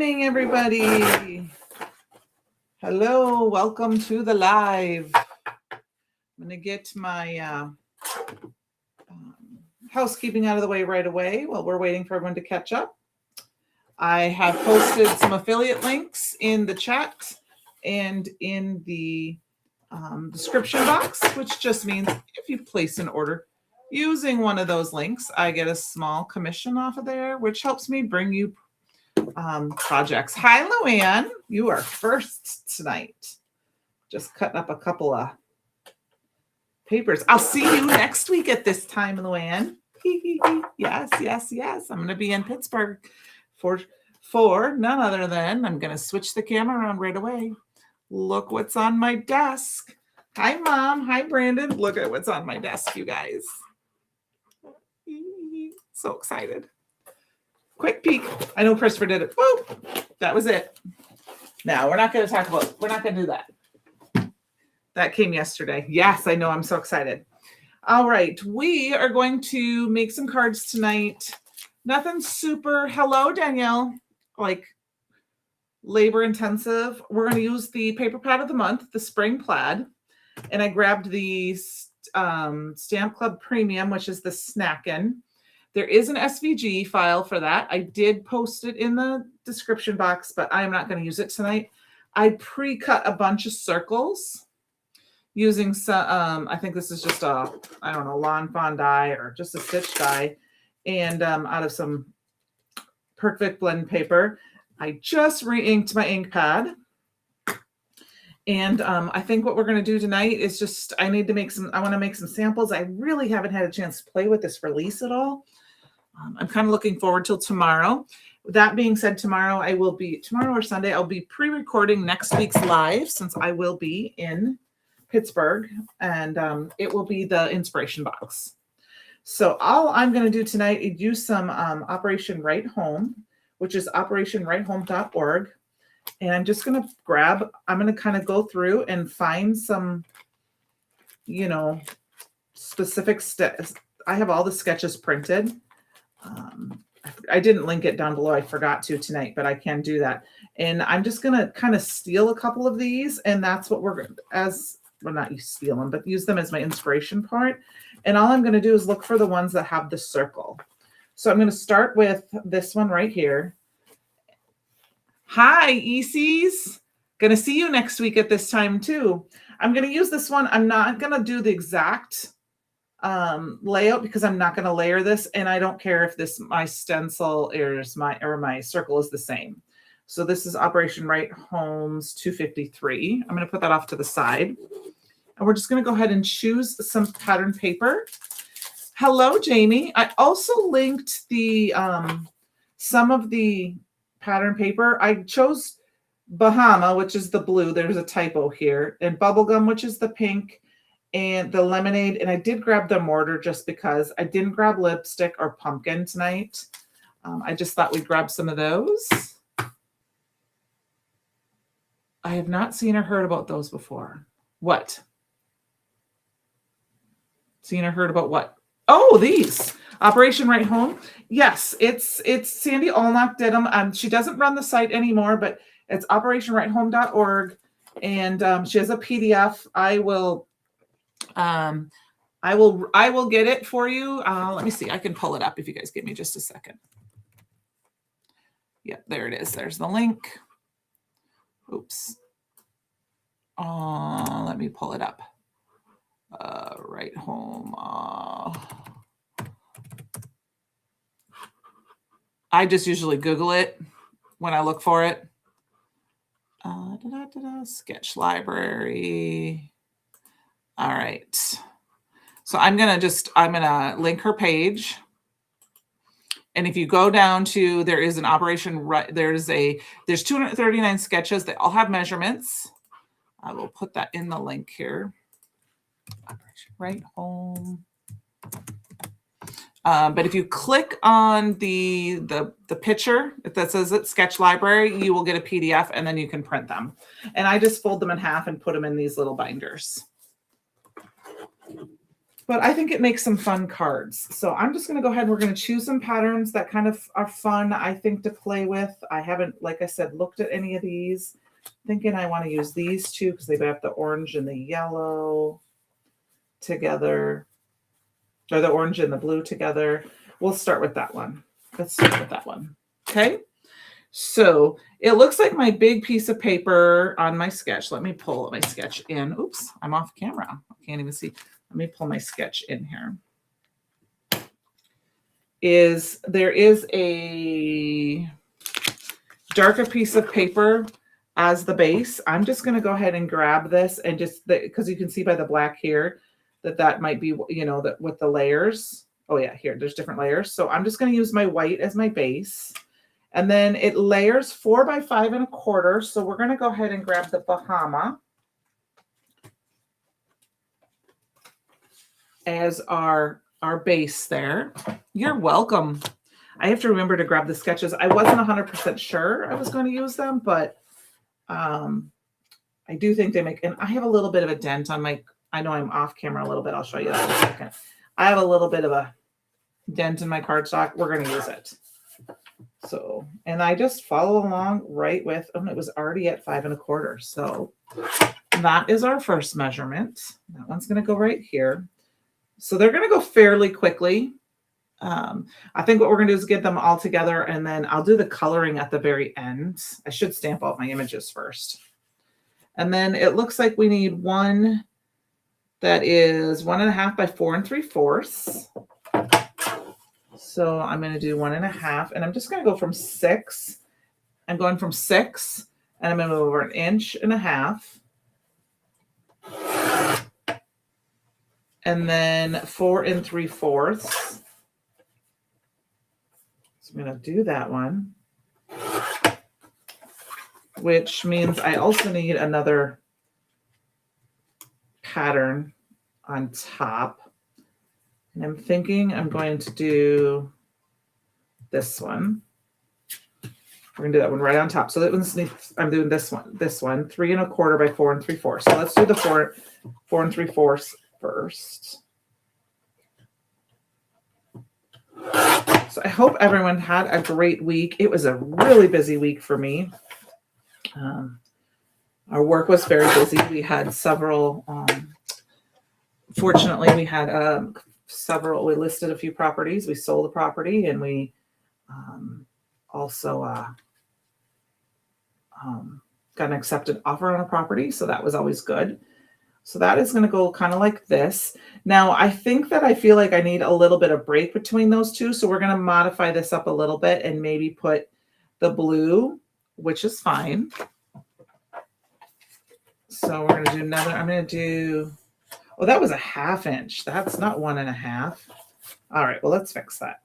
morning, everybody. Hello, welcome to the live. I'm going to get my housekeeping out of the way right away while we're waiting for everyone to catch up. I have posted some affiliate links in the chat and in the description box, which just means if you place an order using one of those links, I get a small commission off of there, which helps me bring you projects. Hi, Luann. You are first tonight. Just cutting up a couple of papers. I'll see you next week at this time, Luann. Yes, yes, yes. I'm going to be in Pittsburgh for none other than, I'm going to switch the camera around right away. Look what's on my desk. Hi, Mom. Hi, Brandon. Look at what's on my desk, you guys. So excited. Quick peek. I know Christopher did it. Whoa, that was it. Now, we're not going to do that. That came yesterday. Yes, I know. I'm so excited. All right. We are going to make some cards tonight. Nothing super. Hello, Danielle. Like labor intensive. We're going to use the paper pad of the month, the spring plaid. And I grabbed the Stamp Club Premium, which is the Snackin. There is an SVG file for that. I did post it in the description box, but I'm not going to use it tonight. I pre-cut a bunch of circles using some, I think this is just a, I don't know, lawn fawn die or just a stitch die, and out of some Perfect Blend paper. I just re-inked my ink pad. And I think what we're going to do tonight is just, I want to make some samples. I really haven't had a chance to play with this release at all. I'm kind of looking forward till tomorrow. That being said, tomorrow or Sunday, I'll be pre-recording next week's live since I will be in Pittsburgh, and it will be the inspiration box. So all I'm going to do tonight is use some Operation Right Home, which is operationrighthome.org. And I'm just going to I'm going to kind of go through and find some, specific steps. I have all the sketches printed. I didn't link it down below. I forgot to tonight, but I can do that. And I'm just going to kind of steal a couple of these. And that's what not steal them, but use them as my inspiration part. And all I'm going to do is look for the ones that have the circle. So I'm going to start with this one right here. Hi, ECs. Going to see you next week at this time too. I'm going to use this one. I'm not going to do the exact layout because I'm not going to layer this, and I don't care if my stencil or my circle is the same. So this is Operation Right Home's 253. I'm going to put that off to the side, and we're just going to go ahead and choose some pattern paper. Hello, Jamie. I also linked the some of the pattern paper. I chose Bahama, which is the blue. There's a typo here, and Bubblegum, which is the pink, and the lemonade. And I did grab the mortar just because I didn't grab lipstick or pumpkin tonight. I just thought we'd grab some of those. I have not seen or heard about those before. What? Seen or heard about what? Oh, these. Operation Right Home. Yes, it's Sandy Allnock did them. She doesn't run the site anymore, but it's operationrighthome.org, and she has a PDF. I will get it for you. Let me see. I can pull it up if you guys give me just a second. Yep, there it is. There's the link. Oops. Let me pull it up. Right Home. I just usually Google it when I look for it. Sketch library. All right. So I'm going to link her page. And if you go down to, there is an operation, there's 239 sketches. They all have measurements. I will put that in the link here. Operation Right Home. But if you click on the picture that says it's Sketch Library, you will get a PDF, and then you can print them. And I just fold them in half and put them in these little binders. But I think it makes some fun cards. So I'm just going to go ahead. We're going to choose some patterns that kind of are fun, I think, to play with. I haven't, like I said, looked at any of these. Thinking I want to use these two because they have the orange and the yellow together. Or the orange and the blue together. We'll start with that one. Let's start with that one. Okay. So it looks like my big piece of paper on my sketch. Let me pull my sketch in. Oops, I'm off camera. I can't even see. Let me pull my sketch in here. There is a darker piece of paper as the base. I'm just going to go ahead and grab this and just, because you can see by the black here that might be, that with the layers. Oh yeah, here, there's different layers. So I'm just going to use my white as my base. And then it layers 4 by 5 1/4. So we're going to go ahead and grab the Bahama as our base there. You're welcome. I have to remember to grab the sketches. I wasn't 100% sure I was going to use them, but I do think they make, and I have a little bit of a dent on my, I know I'm off camera a little bit. I'll show you that in a second. I have a little bit of a dent in my cardstock. We're going to use it. So, and I just follow along right with, it was already at 5 1/4. So that is our first measurement. That one's going to go right here. So they're going to go fairly quickly. I think what we're going to do is get them all together, and then I'll do the coloring at the very end. I should stamp out my images first. And then it looks like we need one that is 1.5 by 4 3/4. So I'm going to do 1.5, and I'm just going to go from 6. I'm going from 6, and I'm going to move over 1.5 inches. And then 4 3/4. So I'm going to do that one, which means I also need another pattern on top. And I'm thinking I'm going to do this one. We're going to do that one right on top. So that one's, I'm doing this one, 3 1/4 by 4 3/4. So let's do the 4 3/4 first. So I hope everyone had a great week. It was a really busy week for me. Our work was very busy. We had several, fortunately, we had we listed a few properties. We sold a property, and we also got an accepted offer on a property. So that was always good. So that is going to go kind of like this. Now, I think that I feel like I need a little bit of break between those two. So we're going to modify this up a little bit and maybe put the blue, which is fine. So we're going to do another, I'm going to do, oh, that was 1/2 inch. That's not 1.5. All right, well, let's fix that.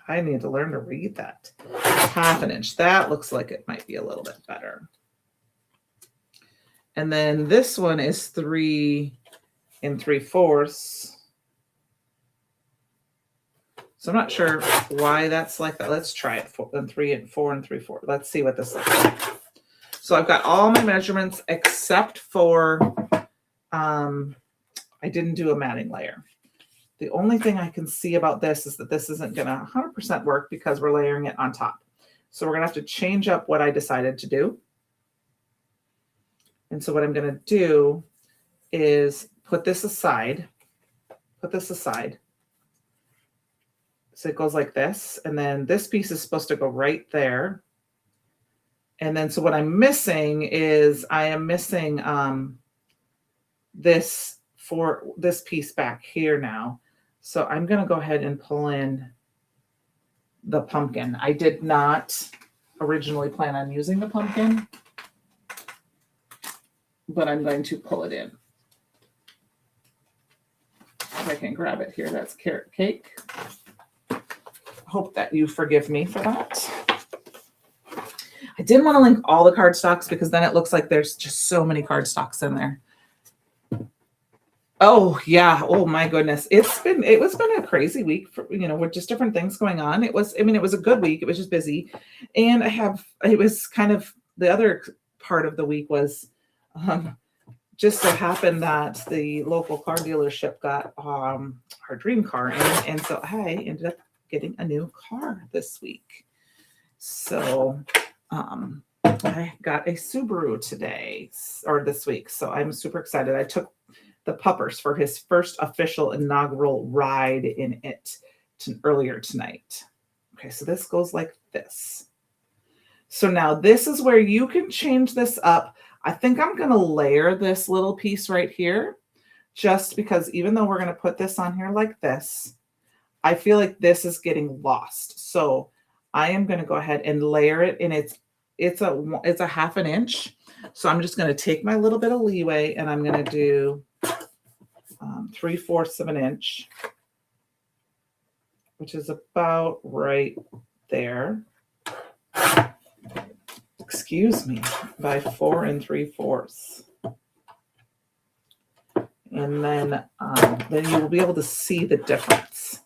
I need to learn to read that. 1/2 inch. That looks like it might be a little bit better. And then this one is 3 3/4. So I'm not sure why that's like that. Let's try it. 4 3/4. Let's see what this looks like. So I've got all my measurements except for, I didn't do a matting layer. The only thing I can see about this is that this isn't going to 100% work because we're layering it on top. So we're going to have to change up what I decided to do. And so what I'm going to do is put this aside. So it goes like this. And then this piece is supposed to go right there. And then so what I'm missing is I am missing this piece back here now. So I'm going to go ahead and pull in the pumpkin. I did not originally plan on using the pumpkin, but I'm going to pull it in. If I can grab it here, that's carrot cake. Hope that you forgive me for that. I didn't want to link all the cardstocks because then it looks like there's just so many cardstocks in there. Oh yeah. Oh my goodness. It was been a crazy week for, with just different things going on. It was a good week. It was just busy. And it was kind of, the other part of the week was, just so happened that the local car dealership got our dream car in, and so I ended up getting a new car this week. So I got a Subaru today or this week, so I'm super excited. I took the puppers for his first official inaugural ride in it earlier tonight. Okay, so this goes like this. So now this is where you can change this up. I think I'm going to layer this little piece right here, just because even though we're going to put this on here like this, I feel like this is getting lost. So I am going to go ahead and layer it, and it's a half an inch. So I'm just going to take my little bit of leeway, and I'm going to do 3/4 of an inch, which is about right there. Excuse me, by 4 3/4. And then you will be able to see the difference.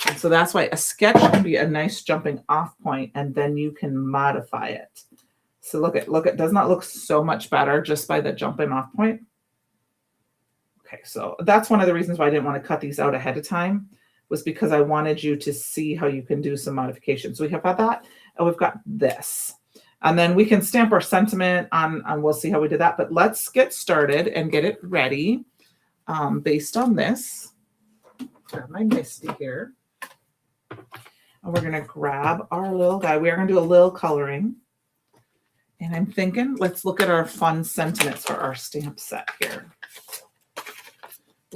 And so that's why a sketch can be a nice jumping off point, and then you can modify it. So look, it does not look so much better just by the jumping off point. Okay, so that's one of the reasons why I didn't want to cut these out ahead of time, was because I wanted you to see how you can do some modifications. So we have got that, and we've got this. And then we can stamp our sentiment on we'll see how we did that. But let's get started and get it ready based on this. Grab my Misty here. And we're going to grab our little guy. We are going to do a little coloring. And I'm thinking, let's look at our fun sentiments for our stamp set here.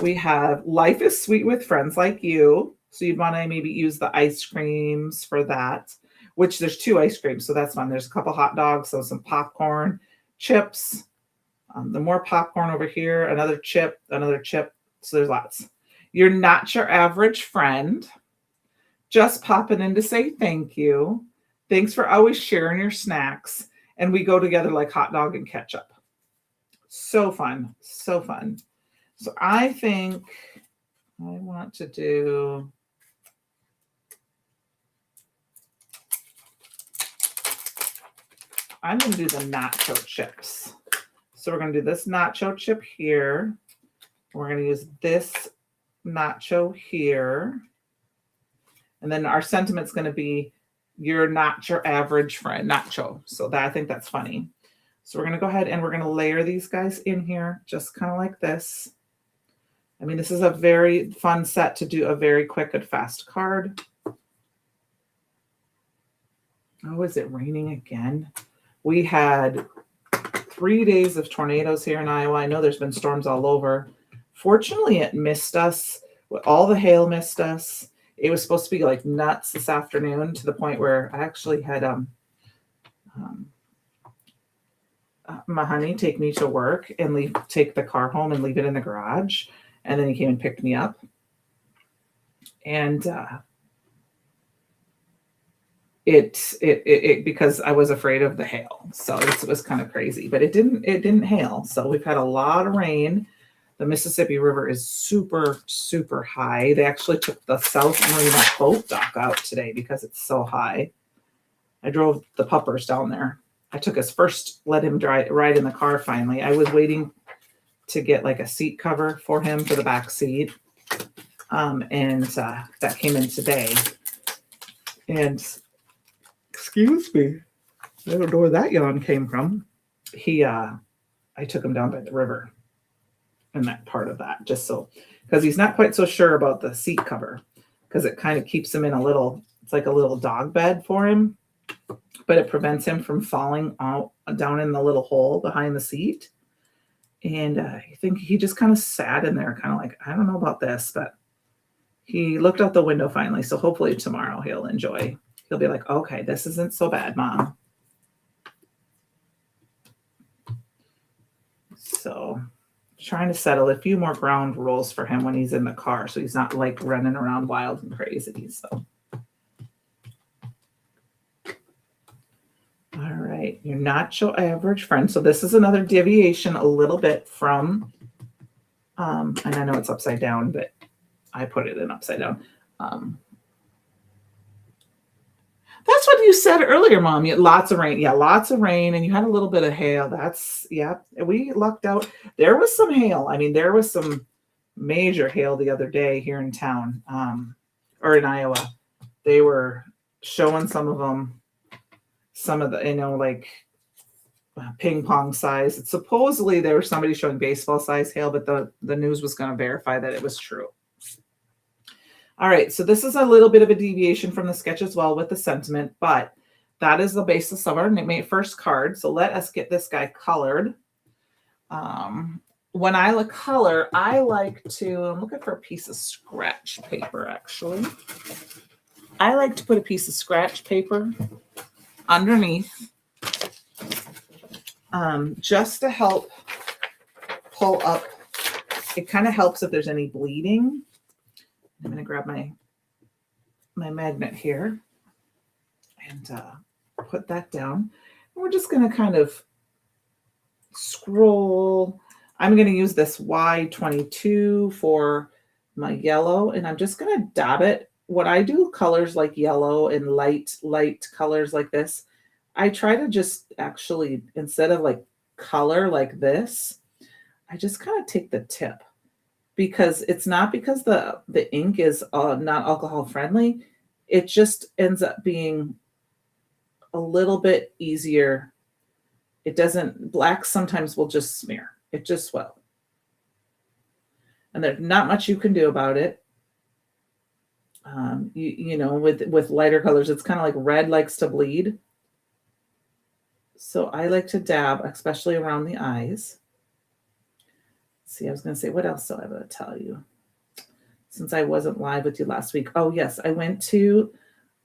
We have life is sweet with friends like you. So you'd want to maybe use the ice creams for that, which there's 2 ice creams. So that's fun. There's a couple hot dogs, so some popcorn, chips, the more popcorn over here, another chip. So there's lots. You're not your average friend. Just popping in to say thank you. Thanks for always sharing your snacks. And we go together like hot dog and ketchup. So fun. So fun. So I think I want to do... I'm going to do the nacho chips. So we're going to do this nacho chip here. We're going to use this nacho here. And then our sentiment's going to be, you're not your average friend, nacho. So that, I think that's funny. So we're going to go ahead and we're going to layer these guys in here, just kind of like this. I mean, this is a very fun set to do a very quick and fast card. Oh, is it raining again? We had 3 days of tornadoes here in Iowa. I know there's been storms all over. Fortunately, it missed us. All the hail missed us. It was supposed to be like nuts this afternoon, to the point where I actually had my honey take me to work and take the car home and leave it in the garage. And then he came and picked me up. And it because I was afraid of the hail. So it was kind of crazy, but it didn't hail. So we've had a lot of rain. The Mississippi River is super, super high. They actually took the South Marina boat dock out today because it's so high. I drove the puppers down there. I took his first, let him ride in the car finally. I was waiting to get like a seat cover for him for the back seat. And that came in today. And excuse me, I don't know where that yawn came from. I took him down by the river. And that part of that, just so, because he's not quite so sure about the seat cover, because it kind of keeps him in it's like a little dog bed for him, but it prevents him from falling out down in the little hole behind the seat. And I think he just kind of sat in there, kind of like, I don't know about this, but he looked out the window finally. So hopefully tomorrow he'll enjoy. He'll be like, okay, this isn't so bad, Mom. So trying to settle a few more ground rules for him when he's in the car, so he's not like running around wild and crazy. So all right, you're not your average friend. So this is another deviation a little bit from and I know it's upside down, but I put it in upside down. That's what you said earlier, Mom. You had lots of rain. Yeah, lots of rain, and you had a little bit of hail. That's, yeah, we lucked out. There was some hail. I mean, there was some major hail the other day here in town, or in Iowa. They were showing some of them, some of the, like ping pong size. It's supposedly there was somebody showing baseball size hail, but the news was going to verify that it was true. All right, so this is a little bit of a deviation from the sketch as well with the sentiment, but that is the basis of our first card. So let us get this guy colored. When I look color, I like to, I'm looking for a piece of scratch paper, actually. I like to put a piece of scratch paper underneath, just to help pull up. It kind of helps if there's any bleeding. I'm going to grab my magnet here and put that down. And we're just going to kind of scroll. I'm going to use this Y22 for my yellow, and I'm just going to dab it. When I do colors like yellow and light colors like this, I try to just actually, instead of like color like this, I just kind of take the tip. Because it's not because the ink is not alcohol friendly. It just ends up being a little bit easier. It doesn't, blacks sometimes will just smear. It just will. And there's not much you can do about it. You know, with lighter colors, it's kind of like red likes to bleed. So I like to dab, especially around the eyes. See, I was going to say, what else do I want to tell you? Since I wasn't live with you last week. Oh, yes, I went to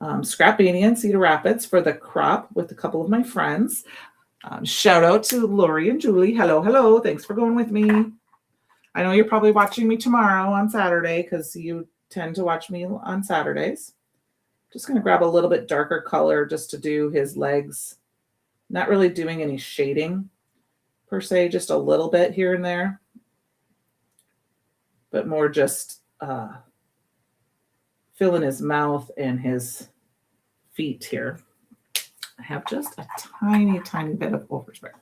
Scrapmania in Cedar Rapids for the crop with a couple of my friends. Shout out to Lori and Julie. Hello, hello. Thanks for going with me. I know you're probably watching me tomorrow on Saturday because you tend to watch me on Saturdays. Just going to grab a little bit darker color just to do his legs. Not really doing any shading per se, just a little bit here and there. But more just filling his mouth and his feet here. I have just a tiny, tiny bit of overspray.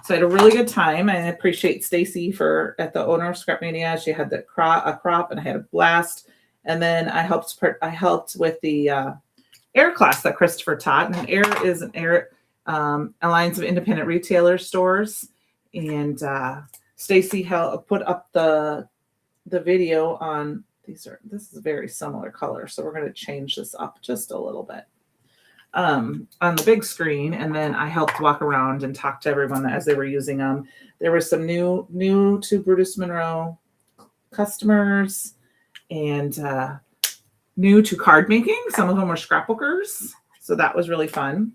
So I had a really good time. I appreciate Stacy at the owner of Scrapmania. She had a crop, and I had a blast. And then I helped with the AIR class that Christopher taught. And AIR is an Alliance of Independent Retailer stores. And Stacy put up the video on this is a very similar color, so we're going to change this up just a little bit on the big screen, and then I helped walk around and talk to everyone as they were using them. There were some new to Brutus Monroe customers and new to card making. Some of them were scrapbookers, so that was really fun.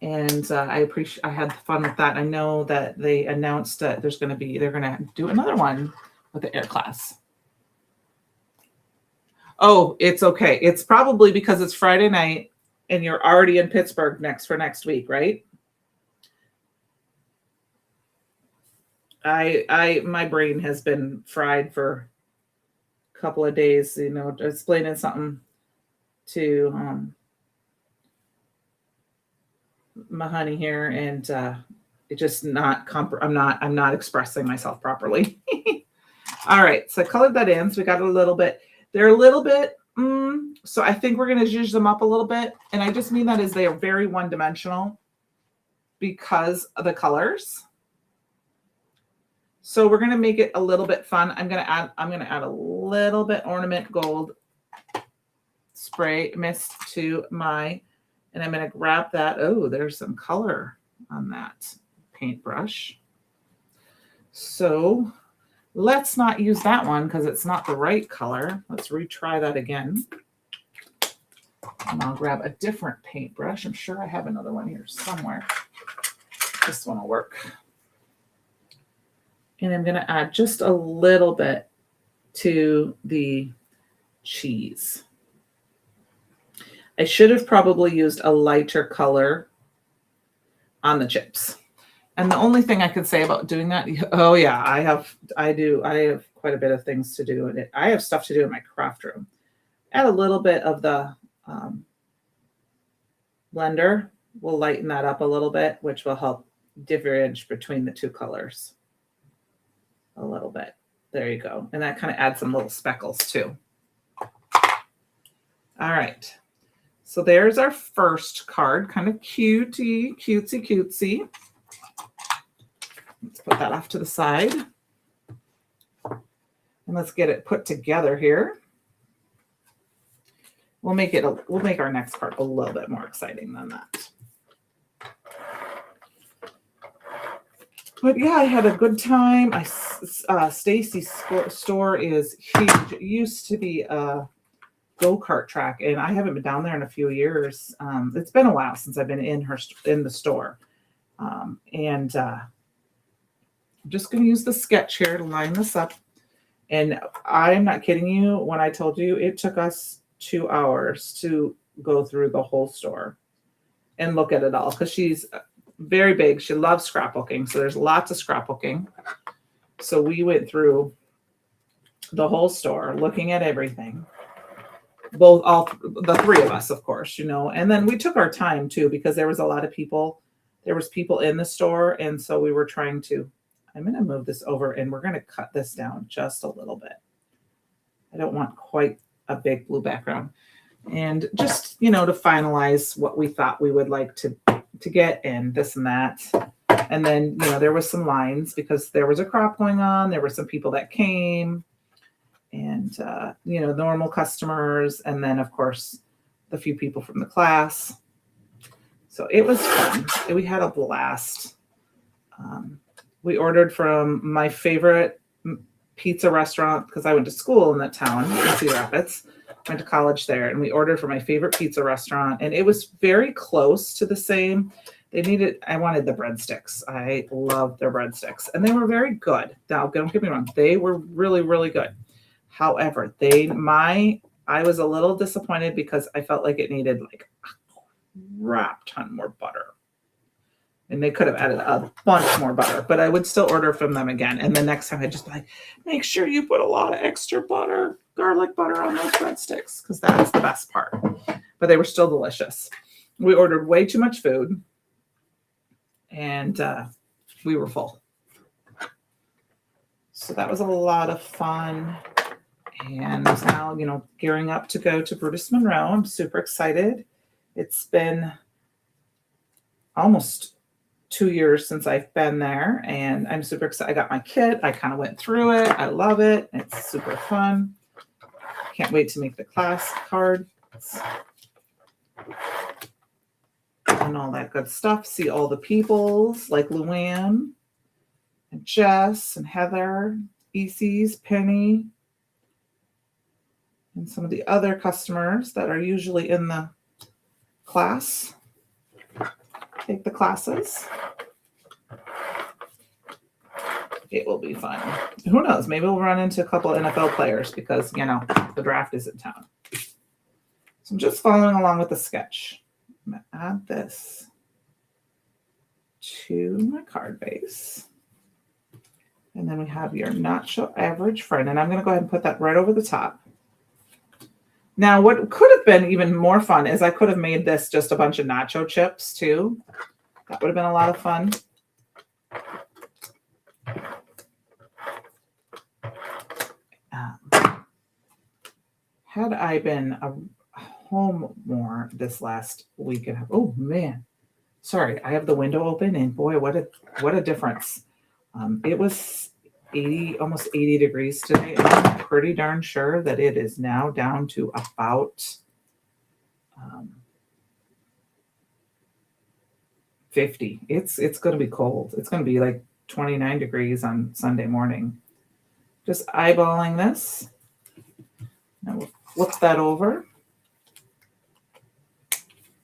And I had fun with that. I know that they announced that they're going to do another one with the AIR class. Oh, it's okay. It's probably because it's Friday night and you're already in Pittsburgh next week, right? My brain has been fried for a couple of days, explaining something to my honey here, and it just not I'm not expressing myself properly. All right, so I colored that in. So we got a little bit. They're a little bit. So I think we're going to zhuzh them up a little bit, and I just mean that as they are very one-dimensional because of the colors. So we're going to make it a little bit fun. I'm going to add a little bit ornament gold spray mist to my. And I'm going to grab that. Oh, there's some color on that paintbrush. So let's not use that one because it's not the right color. Let's retry that again. And I'll grab a different paintbrush. I'm sure I have another one here somewhere. This one will work. And I'm going to add just a little bit to the cheese. I should have probably used a lighter color on the chips. And the only thing I could say about doing that, oh yeah, I have quite a bit of things to do in it. I have stuff to do in my craft room. Add a little bit of the blender. We'll lighten that up a little bit, which will help differentiate between the two colors a little bit. There you go. And that kind of adds some little speckles too. All right. So there's our first card, kind of cutesy. Let's put that off to the side. And let's get it put together here. We'll make our next card a little bit more exciting than that. But yeah, I had a good time. Stacy's store is huge. It used to be a go-kart track, and I haven't been down there in a few years. It's been a while since I've been in the store. I'm just going to use the sketch here to line this up. And I'm not kidding you when I told you it took us 2 hours to go through the whole store and look at it all, because she's very big. She loves scrapbooking, so there's lots of scrapbooking. So we went through the whole store looking at everything. The three of us, of course, and then we took our time too, because there was a lot of people. There was people in the store, and so we were trying to. I'm going to move this over, and we're going to cut this down just a little bit. I don't want quite a big blue background, and just to finalize what we thought we would like to get, and this and that. And then there was some lines because there was a crop going on. There were some people that came, and normal customers, and then of course the few people from the class. So it was fun. We had a blast. We ordered from my favorite pizza restaurant, because I went to school in that town in Cedar Rapids. Went to college there, and we ordered from my favorite pizza restaurant, and it was very close to the same. I wanted the breadsticks. I love their breadsticks, and they were very good. Now, don't get me wrong. They were really, really good. However, I was a little disappointed because I felt like it needed like a crap ton more butter. And they could have added a bunch more butter, but I would still order from them again. And the next time I'd just be like, make sure you put a lot of extra butter, garlic butter on those breadsticks, because that's the best part. But they were still delicious. We ordered way too much food, and we were full. So that was a lot of fun. And now, gearing up to go to Brutus Monroe. I'm super excited. It's been almost 2 years since I've been there, and I'm super excited. I got my kit. I kind of went through it. I love it. It's super fun. Can't wait to make the class cards and all that good stuff. See all the peoples like Luann and Jess and Heather, EC's, Penny, and some of the other customers that are usually in the class. Take the classes. It will be fun. Who knows? Maybe we'll run into a couple of NFL players because, the draft is in town. So I'm just following along with the sketch. I'm going to add this to my card base. And then we have your not so average friend. And I'm going to go ahead and put that right over the top. Now, what could have been even more fun is I could have made this just a bunch of nacho chips too. That would have been a lot of fun. Had I been home more this last week, oh man, sorry, I have the window open, and boy, what a difference. It was almost 80 degrees today. And I'm pretty darn sure that it is now down to about 50. It's going to be cold. It's going to be like 29 degrees on Sunday morning. Just eyeballing this. Now we'll flip that over.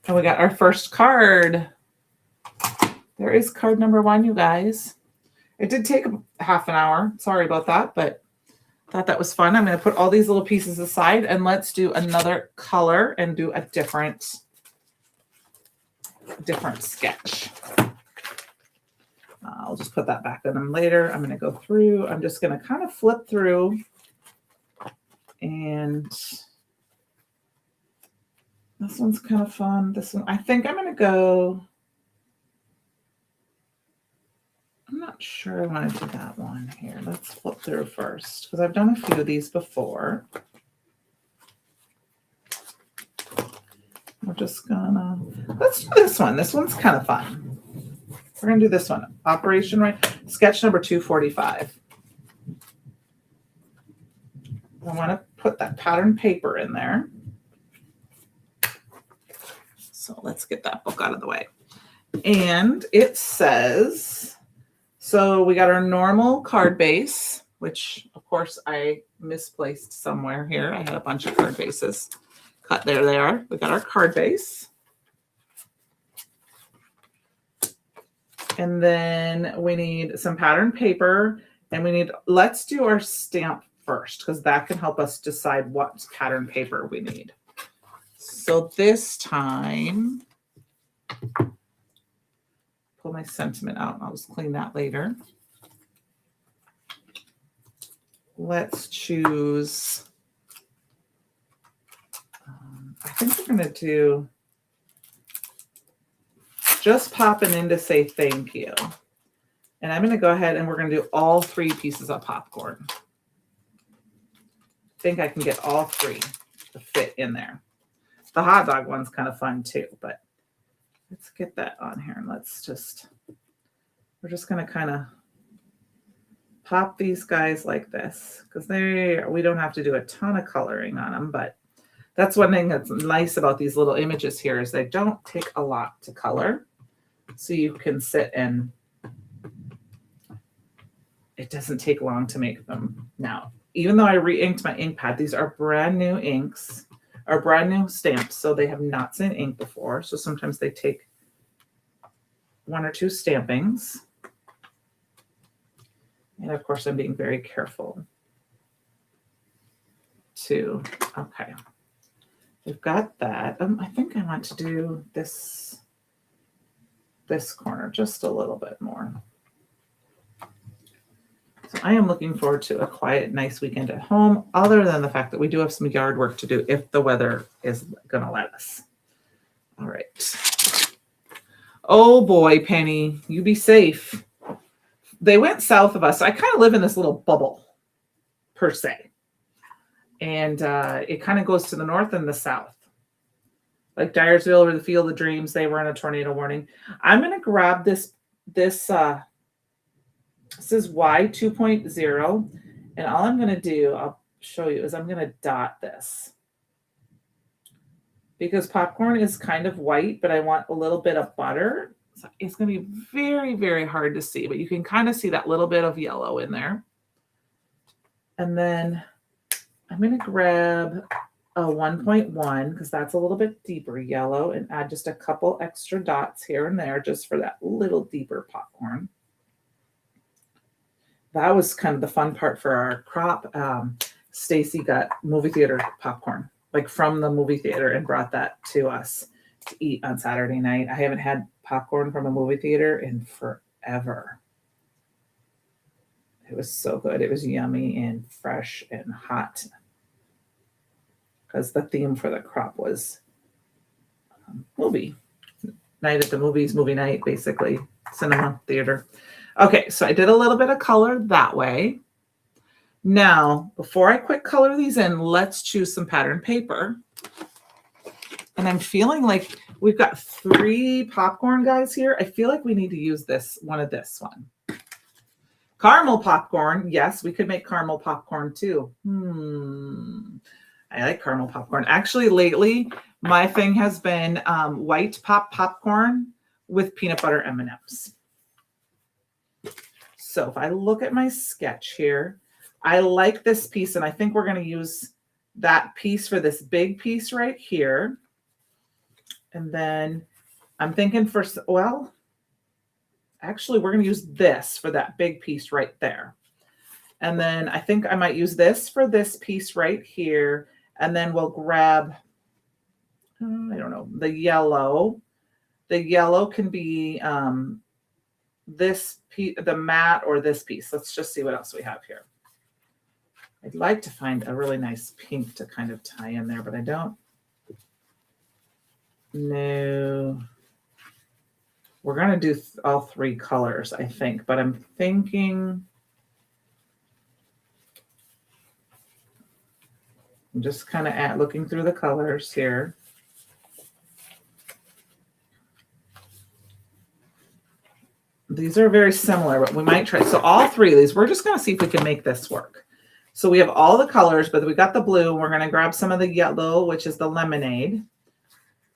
And we got our first card. There is card number 1, you guys. It did take half an hour. Sorry about that, but I thought that was fun. I'm going to put all these little pieces aside, and let's do another color and do a different sketch. I'll just put that back on them later. I'm going to go through. I'm just going to kind of flip through. And this one's kind of fun. This one, I think I'm going to go. I'm not sure I want to do that one here. Let's flip through first because I've done a few of these before. We're just gonna, let's do this one. This one's kind of fun. We're gonna do this one. Operation Right, sketch number 245. I want to put that pattern paper in there. So let's get that book out of the way. And it says, so we got our normal card base, which of course I misplaced somewhere here. I had a bunch of card bases cut. There they are. We got our card base. And then we need some pattern paper, and we need, let's do our stamp first because that can help us decide what pattern paper we need. So this time, pull my sentiment out. I'll just clean that later. Let's choose, I think we're going to do just popping in to say thank you. And I'm going to go ahead and we're going to do all 3 pieces of popcorn. I think I can get all 3 to fit in there. The hot dog one's kind of fun too, but let's get that on here and let's just, we're just going to kind of pop these guys like this because we don't have to do a ton of coloring on them, but that's one thing that's nice about these little images here is they don't take a lot to color. So you can sit and it doesn't take long to make them. Now, even though I re-inked my ink pad, these are brand new inks, or brand new stamps. So they have not seen ink before. So sometimes they take 1 or 2 stampings. And of course, I'm being very careful too. Okay. We've got that. I think I want to do this corner just a little bit more. So I am looking forward to a quiet, nice weekend at home, other than the fact that we do have some yard work to do if the weather is going to let us. All right. Oh boy, Penny, you be safe. They went south of us. I kind of live in this little bubble, per se. And it kind of goes to the north and the south. Like Dyersville or the Field of Dreams, they were in a tornado warning. I'm going to grab this is Y 2.0. And all I'm going to do, I'll show you, is I'm going to dot this. Because popcorn is kind of white, but I want a little bit of butter. So it's going to be very, very hard to see, but you can kind of see that little bit of yellow in there. And then I'm going to grab a 1.1 because that's a little bit deeper yellow and add just a couple extra dots here and there just for that little deeper popcorn. That was kind of the fun part for our crop. Stacy got movie theater popcorn, like from the movie theater, and brought that to us to eat on Saturday night. I haven't had popcorn from a movie theater in forever. It was so good. It was yummy and fresh and hot. Because the theme for the crop was movie night at the movies, movie night, basically, cinema, theater. Okay, so I did a little bit of color that way. Now, before I quick color these in, let's choose some pattern paper. And I'm feeling like we've got 3 popcorn guys here. I feel like we need to use this one. Caramel popcorn. Yes, we could make caramel popcorn too. I like caramel popcorn. Actually, lately, my thing has been white popcorn with peanut butter M&Ms. So if I look at my sketch here, I like this piece, and I think we're going to use that piece for this big piece right here. And then I'm thinking actually, we're going to use this for that big piece right there. And then I think I might use this for this piece right here. And then we'll grab, I don't know, the yellow. The yellow can be this piece, the matte, or this piece. Let's just see what else we have here. I'd like to find a really nice pink to kind of tie in there, but I don't know. We're going to do all three colors, I think, but I'm thinking, I'm just kind of looking through the colors here. These are very similar, but we might try. So all three of these, we're just going to see if we can make this work. So we have all the colors, but we got the blue. We're going to grab some of the yellow, which is the lemonade.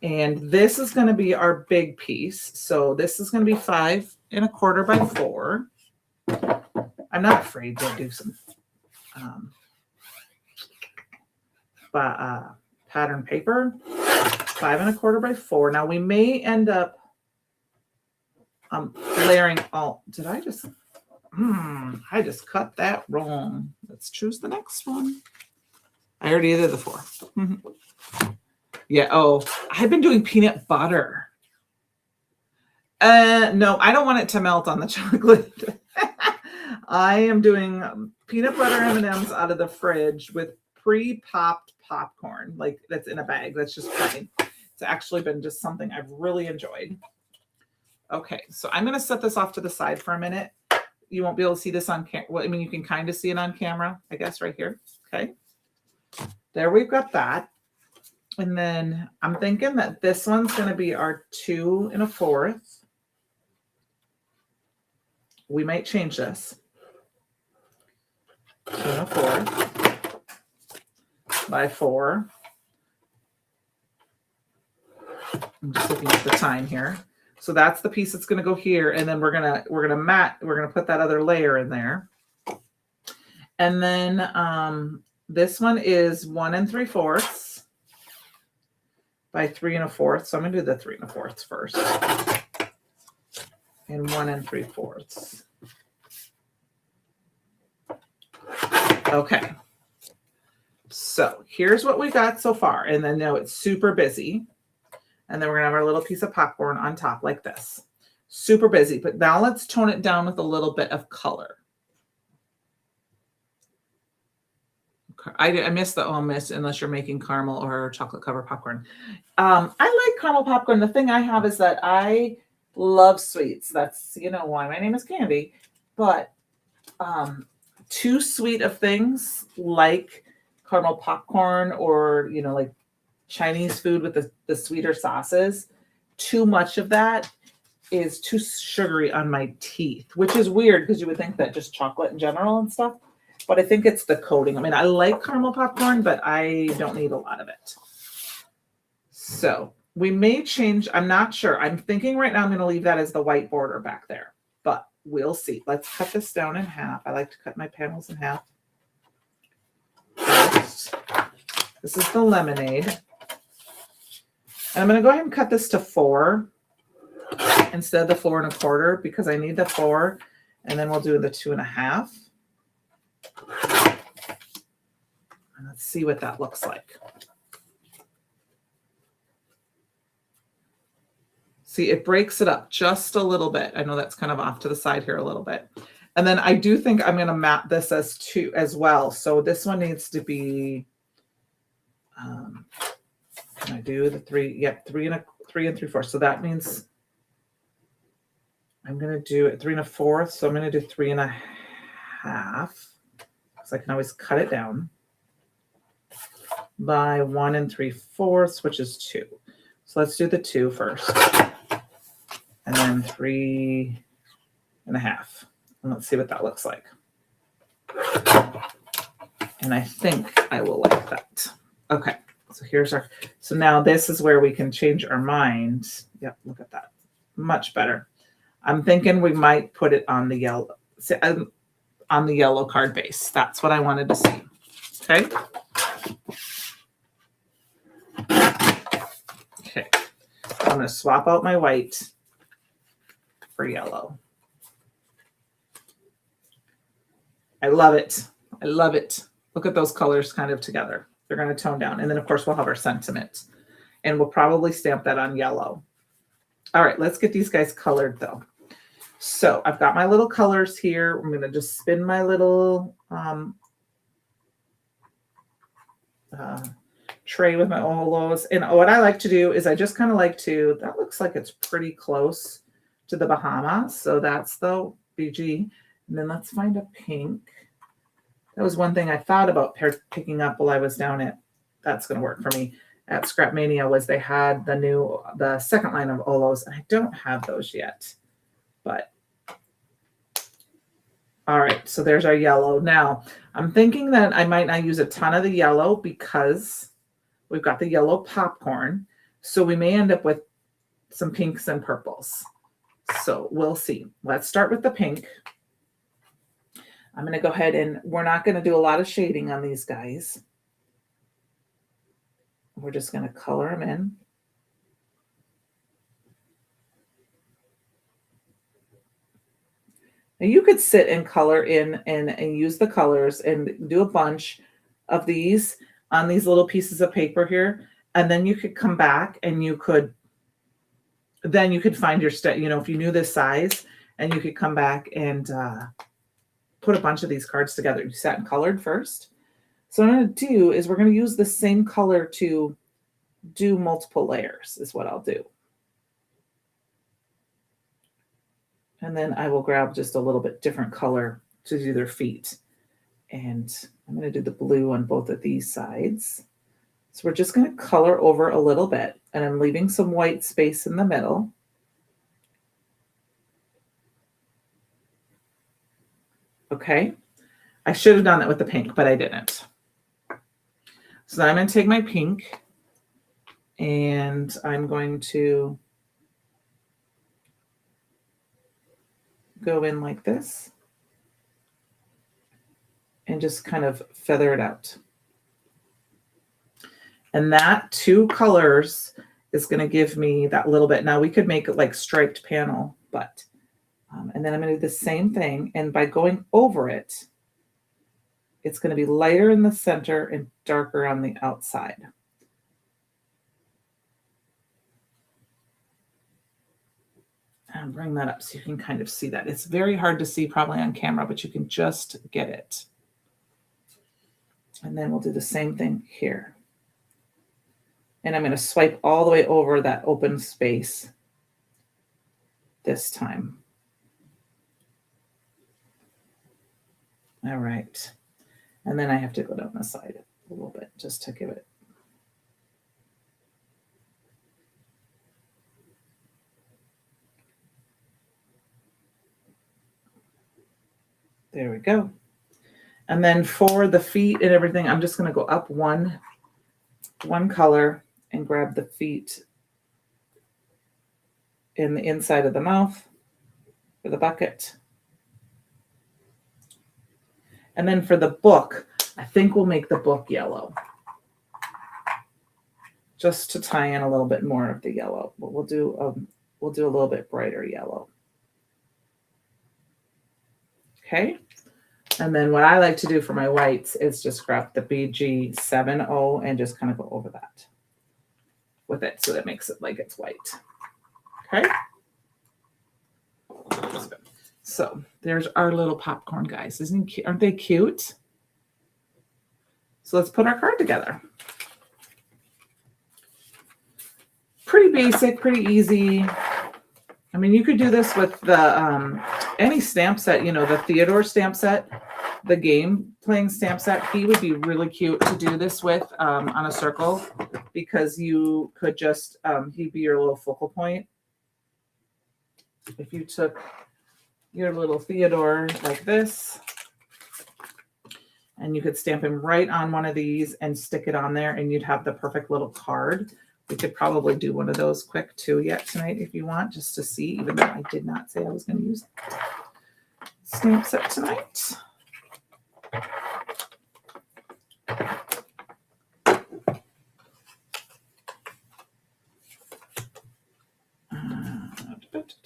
And this is going to be our big piece. So this is going to be 5 1/4 by 4. I'm not afraid to do some pattern paper. 5 1/4 by 4. Now we may end up layering all. Did I just? I just cut that wrong. Let's choose the next one. I already did the 4. Yeah. Oh, I've been doing peanut butter. No, I don't want it to melt on the chocolate. I am doing peanut butter M&Ms out of the fridge with pre-popped popcorn, like that's in a bag. That's just plain. It's actually been just something I've really enjoyed. Okay, so I'm going to set this off to the side for a minute. You won't be able to see this on camera. Well, I mean, you can kind of see it on camera, I guess, right here. Okay. There we've got that. And then I'm thinking that this one's going to be our 2 1/4. We might change this. 2 1/4 by 4. I'm just looking at the time here. So that's the piece that's going to go here, and then we're gonna put that other layer in there. And then this one is 1 3/4 by 3 1/4. So I'm gonna do the 3 1/4 first, and 1 3/4. Okay. So here's what we got so far, and then now it's super busy. And then we're going to have our little piece of popcorn on top like this. Super busy. But now let's tone it down with a little bit of color. I missed the unless you're making caramel or chocolate covered popcorn. I like caramel popcorn. The thing I have is that I love sweets. That's, why my name is Candi. But too sweet of things like caramel popcorn or, like Chinese food with the sweeter sauces, too much of that is too sugary on my teeth, which is weird because you would think that just chocolate in general and stuff, but I think it's the coating. I mean, I like caramel popcorn, but I don't need a lot of it. So we may change. I'm not sure. I'm thinking right now I'm going to leave that as the white border back there, but we'll see. Let's cut this down in half. I like to cut my panels in half. First, this is the lemonade. And I'm going to go ahead and cut this to 4 instead of the 4 1/4 because I need the 4, and then we'll do the 2 1/2. And let's see what that looks like. See, it breaks it up just a little bit. I know that's kind of off to the side here a little bit. And then I do think I'm going to map this as 2 as well. So this one needs to be, can I do the 3? Yep, 3 3/4. So that means I'm going to do it 3 1/4. So I'm going to do 3 1/2 because I can always cut it down by 1 3/4, which is 2. So let's do the 2 first, and then 3 1/2. And let's see what that looks like. And I think I will like that. Okay. So now this is where we can change our mind. Yep, look at that. Much better. I'm thinking we might put it on the yellow card base. That's what I wanted to see. Okay. Okay. I'm going to swap out my white for yellow. I love it. I love it. Look at those colors kind of together. They're going to tone down. And then, of course, we'll have our sentiment. And we'll probably stamp that on yellow. All right, let's get these guys colored, though. So I've got my little colors here. I'm going to just spin my little tray with my Olos. And what I like to do is I just kind of like to, that looks like it's pretty close to the Bahamas. So that's the BG. And then let's find a pink. That was one thing I thought about picking up while I was down at, that's going to work for me, at Scrap Mania, was they had the second line of Olos. And I don't have those yet, but all right. So there's our yellow. Now I'm thinking that I might not use a ton of the yellow because we've got the yellow popcorn. So we may end up with some pinks and purples. So we'll see. Let's start with the pink. I'm going to go ahead and we're not going to do a lot of shading on these guys. We're just going to color them in. Now you could sit and color in and use the colors and do a bunch of these on these little pieces of paper here. And then you could come back and you could find your step, if you knew this size, and you could come back and put a bunch of these cards together. You sat and colored first. So what I'm going to do is we're going to use the same color to do multiple layers is what I'll do. And then I will grab just a little bit different color to do their feet. And I'm going to do the blue on both of these sides. So we're just going to color over a little bit, and I'm leaving some white space in the middle. Okay. I should have done that with the pink, but I didn't. So now I'm going to take my pink and I'm going to go in like this and just kind of feather it out. And that 2 colors is going to give me that little bit. Now we could make it like striped panel, but, and then I'm going to do the same thing. And by going over it, it's going to be lighter in the center and darker on the outside. And bring that up so you can kind of see that. It's very hard to see probably on camera, but you can just get it. And then we'll do the same thing here. And I'm going to swipe all the way over that open space this time. All right. And then I have to go down the side a little bit just to give it. There we go. And then for the feet and everything, I'm just going to go up one color and grab the feet in the inside of the mouth for the bucket. And then for the book, I think we'll make the book yellow, just to tie in a little bit more of the yellow. But we'll do a little bit brighter yellow. Okay. And then what I like to do for my whites is just grab the BG70 and just kind of go over that with it so that makes it like it's white. Okay. So there's our little popcorn guys. Aren't they cute? So let's put our card together. Pretty basic, pretty easy. I mean, you could do this with the any stamp set, the Theodore stamp set, the game playing stamp set. He would be really cute to do this with on a circle, because you could just, he'd be your little focal point. If you took your little Theodore like this, and you could stamp him right on one of these and stick it on there, and you'd have the perfect little card. We could probably do one of those quick too yet tonight if you want, just to see, even though I did not say I was going to use stamp set tonight.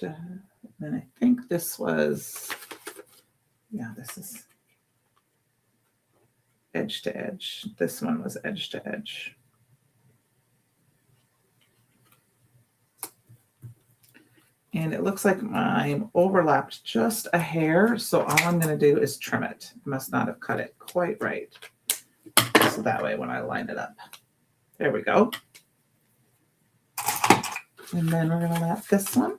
Then I think this was, yeah, this is edge to edge. This one was edge to edge. And it looks like I'm overlapped just a hair. So all I'm going to do is trim it. I must not have cut it quite right. So that way when I line it up. There we go. And then we're going to lap this one.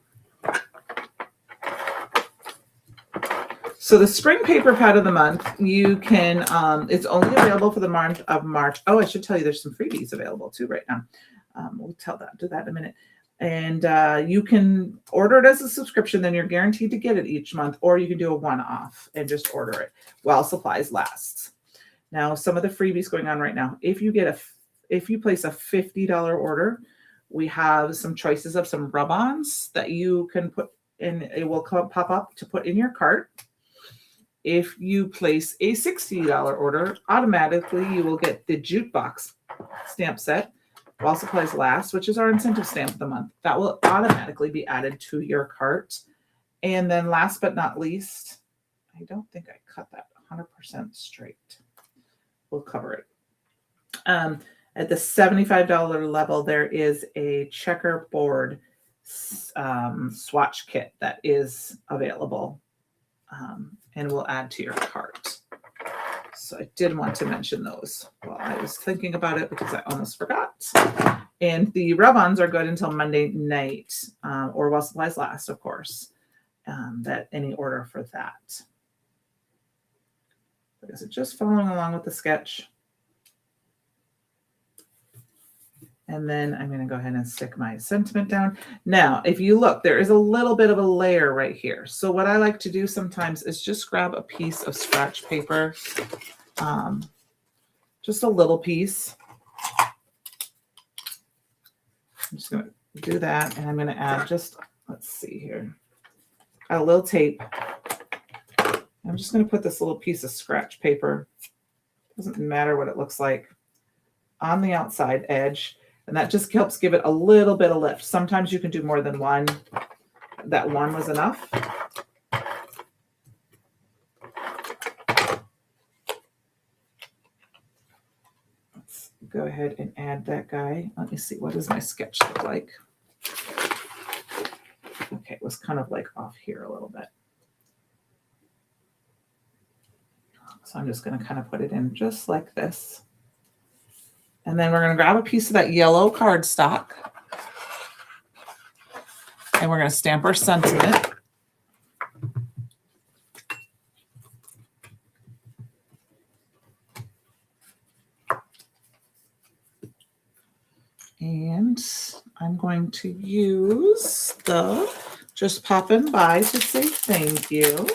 So the spring paper pad of the month, you can, it's only available for the month of March. Oh, I should tell you there's some freebies available too right now. We'll do that in a minute. And you can order it as a subscription, then you're guaranteed to get it each month, or you can do a one-off and just order it while supplies last. Now, some of the freebies going on right now, if you place a $50 order, we have some choices of some rub-ons that you can put in. It will pop up to put in your cart. If you place a $60 order, automatically you will get the jukebox stamp set while supplies last, which is our incentive stamp of the month. That will automatically be added to your cart. And then last but not least, I don't think I cut that 100% straight. We'll cover it. At the $75 level, there is a checkerboard swatch kit that is available. And we'll add to your cart. So I did want to mention those while I was thinking about it because I almost forgot. And the rub-ons are good until Monday night, or while supplies last, of course. That any order for that. Is it just following along with the sketch? And then I'm going to go ahead and stick my sentiment down. Now, if you look, there is a little bit of a layer right here. So what I like to do sometimes is just grab a piece of scratch paper, just a little piece. I'm just going to do that. And I'm going to add just, let's see here, a little tape. I'm just going to put this little piece of scratch paper, doesn't matter what it looks like, on the outside edge. And that just helps give it a little bit of lift. Sometimes you can do more than one. That one was enough. Let's go ahead and add that guy. Let me see, what does my sketch look like? Okay, it was kind of like off here a little bit. So I'm just going to kind of put it in just like this. And then we're going to grab a piece of that yellow cardstock. And we're going to stamp our sentiment. And I'm going to use the just popping by to say thank you.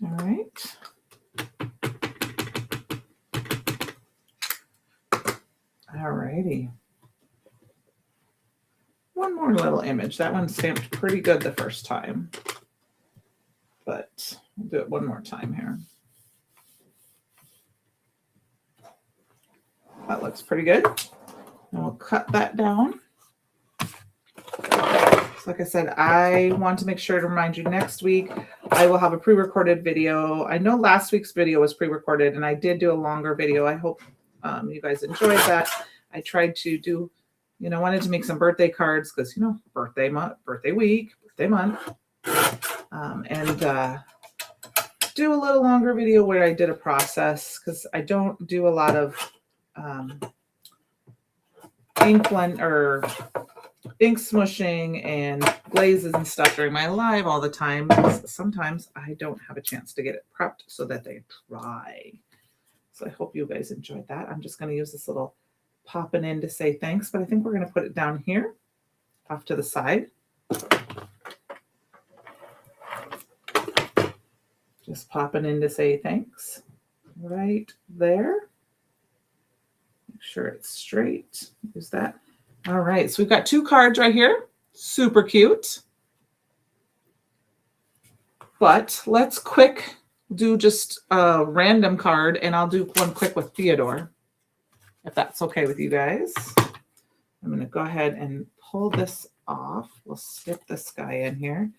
All right. All righty. One more little image. That one stamped pretty good the first time, but we'll do it one more time here. That looks pretty good. And we'll cut that down. Like I said, I want to make sure to remind you next week, I will have a pre-recorded video. I know last week's video was pre-recorded and I did do a longer video. I hope you guys enjoyed that. I tried to do, wanted to make some birthday cards because, birthday month, birthday week, birthday month. And do a little longer video where I did a process because I don't do a lot of ink smushing and glazes and stuff during my live all the time. Sometimes I don't have a chance to get it prepped so that they dry. So I hope you guys enjoyed that. I'm just going to use this little popping in to say thanks, but I think we're going to put it down here off to the side. Just popping in to say thanks right there. Make sure it's straight. Use that. All right, so we've got 2 cards right here. Super cute. But let's quick do just a random card, and I'll do one quick with Theodore, if that's okay with you guys. I'm going to go ahead and pull this off. We'll skip this guy in here.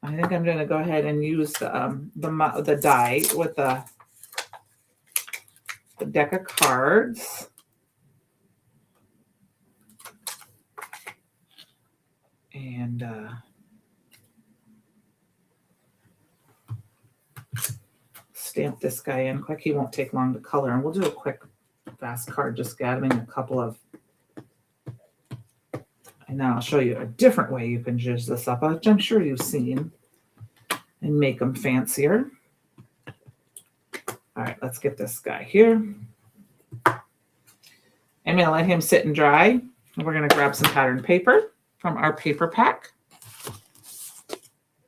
I think I'm going to go ahead and use the die with the deck of cards. And stamp this guy in quick. He won't take long to color. And we'll do a quick, fast card, just gathering a couple of. And now I'll show you a different way you can jizz this up, which I'm sure you've seen, and make them fancier. All right, let's get this guy here. I'm going to let him sit and dry. And we're going to grab some pattern paper from our paper pack.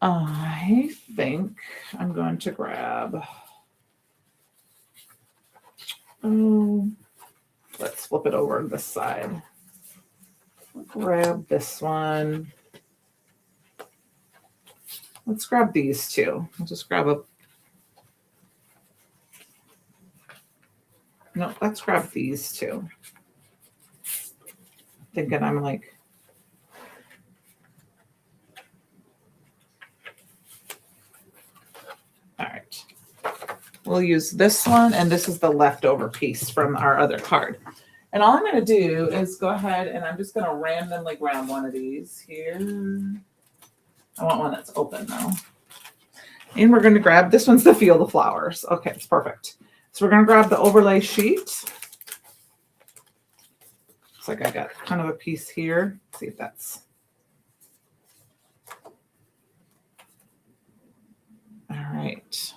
I think I'm going to grab, let's flip it over to this side. Grab this one. Let's grab these two. I'll just grab no, let's grab these two. Thinking I'm like, all right. We'll use this one, and this is the leftover piece from our other card. And all I'm going to do is go ahead and I'm just going to randomly grab one of these here. I want one that's open though. And we're going to grab, this one's the Field of Flowers. Okay, it's perfect. So we're going to grab the overlay sheet. Looks like I got kind of a piece here. Let's see if that's. All right.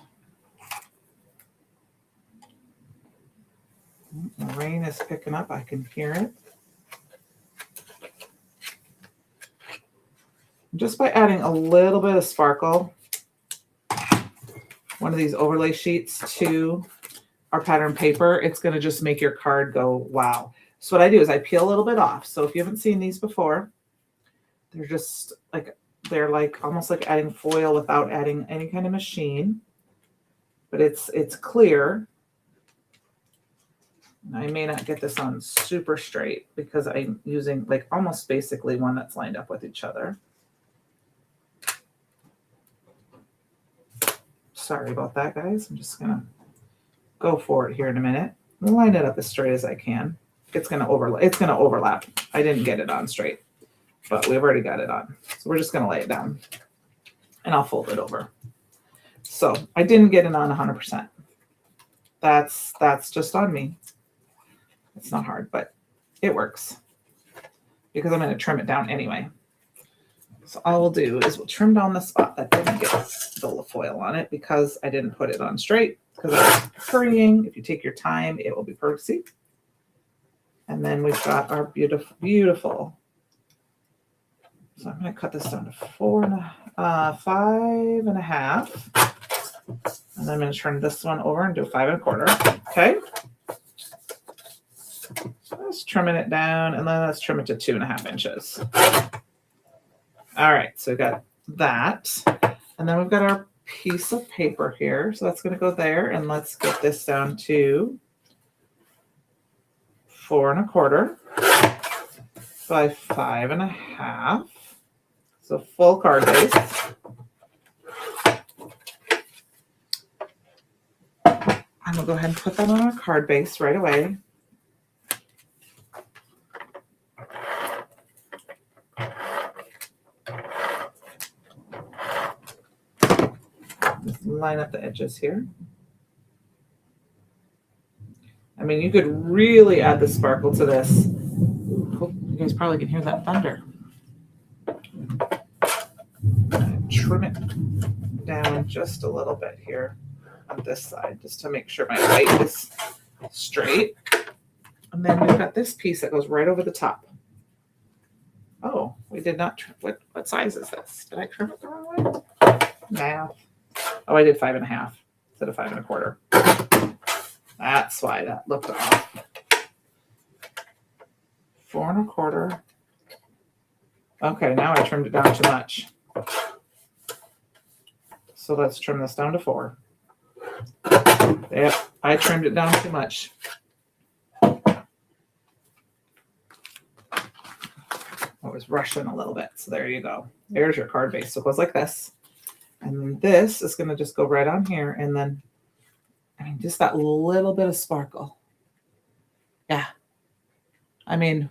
The rain is picking up. I can hear it. Just by adding a little bit of sparkle, one of these overlay sheets to our pattern paper, it's going to just make your card go, wow. So what I do is I peel a little bit off. So if you haven't seen these before, they're just like, they're like almost like adding foil without adding any kind of machine, but it's clear. I may not get this on super straight because I'm using like almost basically one that's lined up with each other. Sorry about that, guys. I'm just gonna go for it here in a minute. I'll line it up as straight as I can. It's gonna overlap. I didn't get it on straight, but we've already got it on. So we're just gonna lay it down and I'll fold it over. So I didn't get it on 100%. That's just on me. It's not hard, but it works because I'm going to trim it down anyway. So all we'll do is we'll trim down the spot that didn't get the foil on it because I didn't put it on straight because I was hurrying. If you take your time, it will be perfect. And then we've got our beautiful, beautiful. So I'm going to cut this down to 5.5. And then I'm going to turn this one over and do 5 1/4. Okay. Let's trimming it down and then let's trim it to 2.5 inches. All right, so we got that. And then we've got our piece of paper here. So that's going to go there. And let's get this down to 4 1/4 by 5 1/2. So full card base. I'm going to go ahead and put that on our card base right away. Just line up the edges here. I mean, you could really add the sparkle to this. Oh, you guys probably can hear that thunder. Trim it down just a little bit here on this side, just to make sure my white is straight. And then we've got this piece that goes right over the top. Oh, we did not trim. What size is this? Did I trim it the wrong way? Math. Oh, I did 5 1/2 instead of 5 1/4. That's why that looked off. 4 1/4. Okay, now I trimmed it down too much. So let's trim this down to 4. Yep, I trimmed it down too much. was rushing a little bit. So there you go. There's your card base. So it goes like this. And then this is going to just go right on here. And then, I mean, just that little bit of sparkle. Yeah. I mean,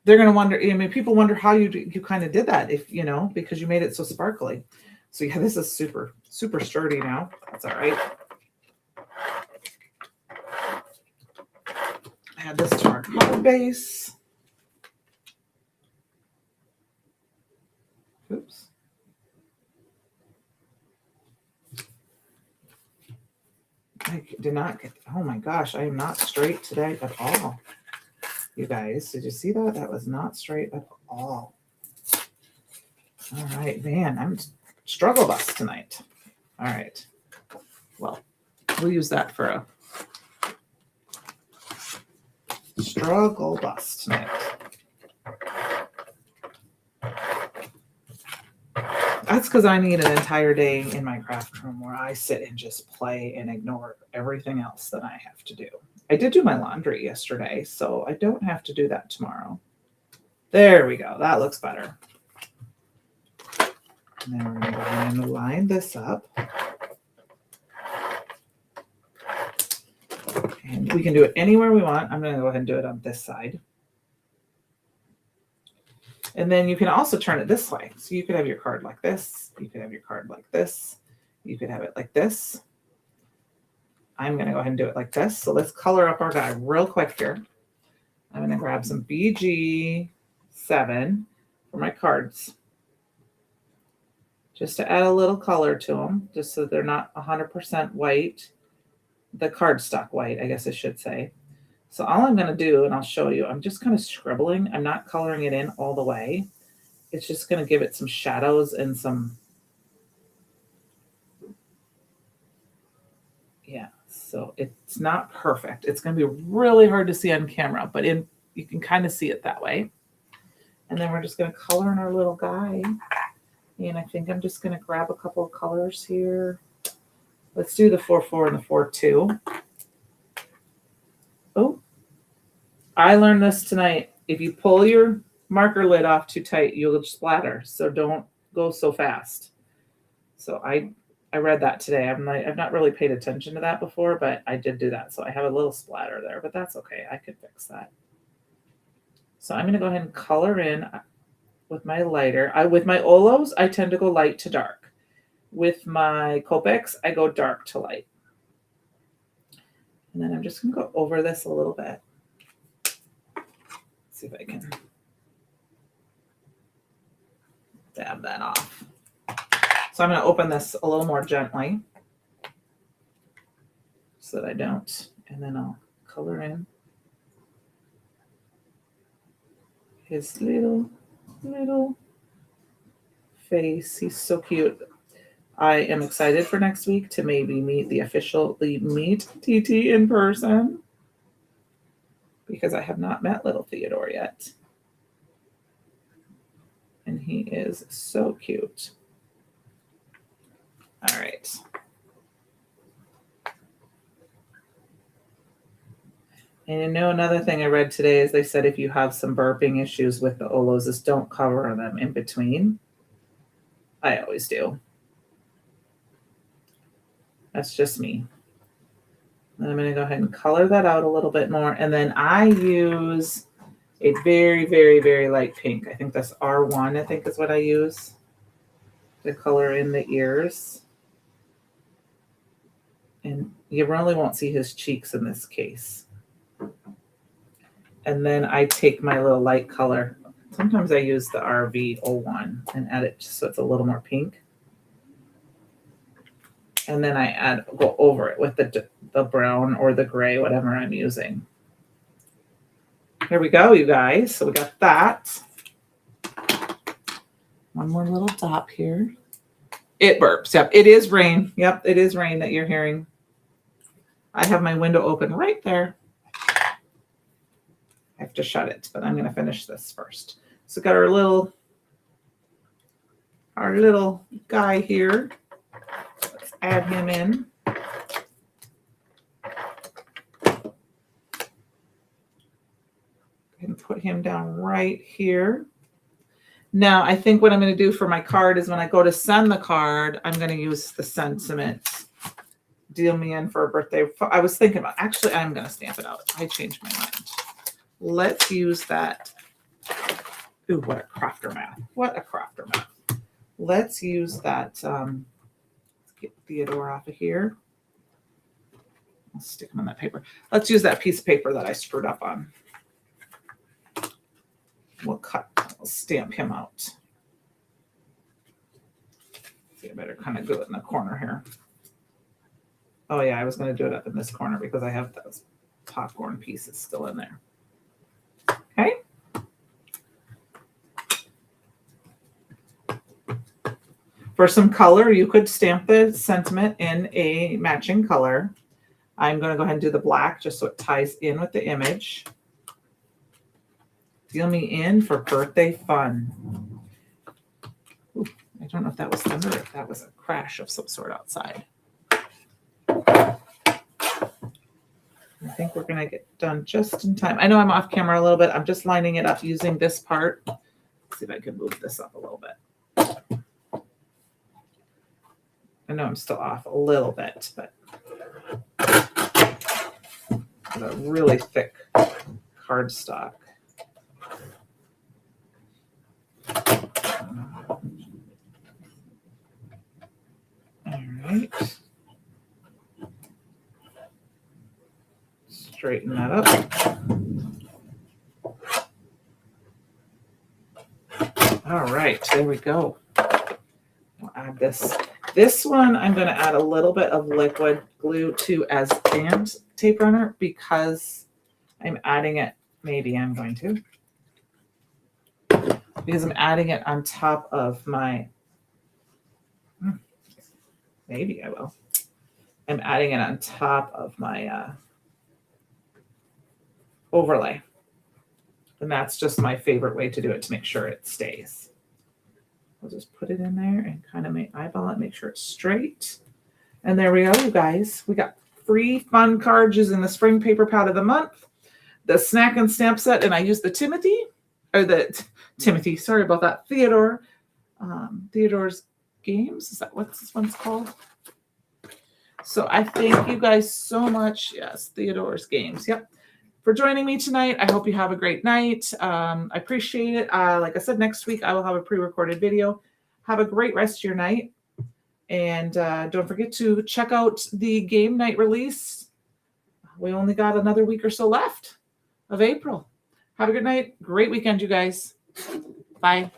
they're going to wonder, I mean, people wonder how you kind of did that, if, you know, because you made it so sparkly. So yeah, this is super, super sturdy now. That's all right. Add this to our card base. Oops. I did not get, oh my gosh, I am not straight today at all. You guys, did you see that? That was not straight at all. All right, man, I'm struggle bus tonight. All right. Well, we'll use that for a struggle bus tonight. That's because I need an entire day in my craft room where I sit and just play and ignore everything else that I have to do. I did do my laundry yesterday, so I don't have to do that tomorrow. There we go. That looks better. And then we're going to go ahead and line this up. And we can do it anywhere we want. I'm going to go ahead and do it on this side. And then you can also turn it this way. So you could have your card like this. You could have your card like this. You could have it like this. I'm going to go ahead and do it like this. So let's color up our guy real quick here. I'm going to grab some BG7 for my cards, just to add a little color to them, just so they're not 100% white. The cardstock white, I guess I should say. So all I'm going to do, and I'll show you, I'm just kind of scribbling. I'm not coloring it in all the way. It's just going to give it some shadows and some, yeah. So it's not perfect. It's going to be really hard to see on camera, but you can kind of see it that way. And then we're just going to color in our little guy. And I think I'm just going to grab a couple of colors here. Let's do the 4-4 and the 4-2. Oh, I learned this tonight. If you pull your marker lid off too tight, you'll splatter. So don't go so fast. So I read that today. I've not really paid attention to that before, but I did do that. So I have a little splatter there, but that's okay. I could fix that. So I'm going to go ahead and color in with my lighter. With my Olos, I tend to go light to dark. With my Copics, I go dark to light. And then I'm just going to go over this a little bit. See if I can dab that off. So I'm going to open this a little more gently so that I don't. And then I'll color in his little face. He's so cute. I am excited for next week to maybe meet TT in person, because I have not met little Theodore yet. And he is so cute. All right. And you know, another thing I read today is they said if you have some burping issues with the Olos, is don't cover them in between. I always do. That's just me. And I'm going to go ahead and color that out a little bit more. And then I use a very, very, very light pink. I think that's R1, I think is what I use to color in the ears. And you really won't see his cheeks in this case. And then I take my little light color. Sometimes I use the RV01 and add it just so it's a little more pink. And then I go over it with the brown or the gray, whatever I'm using. Here we go, you guys. So we got that. One more little dot here. It burps. Yep, it is rain. Yep, it is rain that you're hearing. I have my window open right there. I have to shut it, but I'm going to finish this first. So got our little guy here. Let's add him in. and put him down right here. Now, I think what I'm going to do for my card is when I go to send the card, I'm going to use the sentiment. Deal me in for a birthday. I was thinking about, actually, I'm going to stamp it out. I changed my mind. Let's use that. Ooh, what a crafter math. What a crafter math. Let's use that. Let's get Theodore off of here. I'll stick him on that paper. Let's use that piece of paper that I screwed up on. We'll stamp him out. See, I better kind of do it in the corner here. Oh yeah, I was going to do it up in this corner because I have those popcorn pieces still in there. Okay. For some color, you could stamp the sentiment in a matching color. I'm going to go ahead and do the black just so it ties in with the image. Deal me in for birthday fun. Ooh, I don't know if that was thunder or if that was a crash of some sort outside. I think we're going to get done just in time. I know I'm off camera a little bit. I'm just lining it up using this part. Let's see if I can move this up a little bit. I know I'm still off a little bit, but a really thick cardstock. All right. Straighten that up. All right, there we go. I'll add this. This one, I'm going to add a little bit of liquid glue to as band tape runner because I'm adding it. Maybe I'm going to. Because I'm adding it on top of my, maybe I will. I'm adding it on top of my overlay. And that's just my favorite way to do it to make sure it stays. I'll just put it in there and kind of eyeball it, make sure it's straight. And there we go, you guys. We got free fun cards using the Spring Paper Pad of the Month, the Snackin stamp set, and I used the sorry about that, Theodore's Games. Is that what this one's called? So I thank you guys so much. Yes, Theodore's Games. Yep. For joining me tonight. I hope you have a great night. I appreciate it. Like I said, next week I will have a pre-recorded video. Have a great rest of your night. And don't forget to check out the game night release. We only got another week or so left of April. Have a good night. Great weekend, you guys. Bye.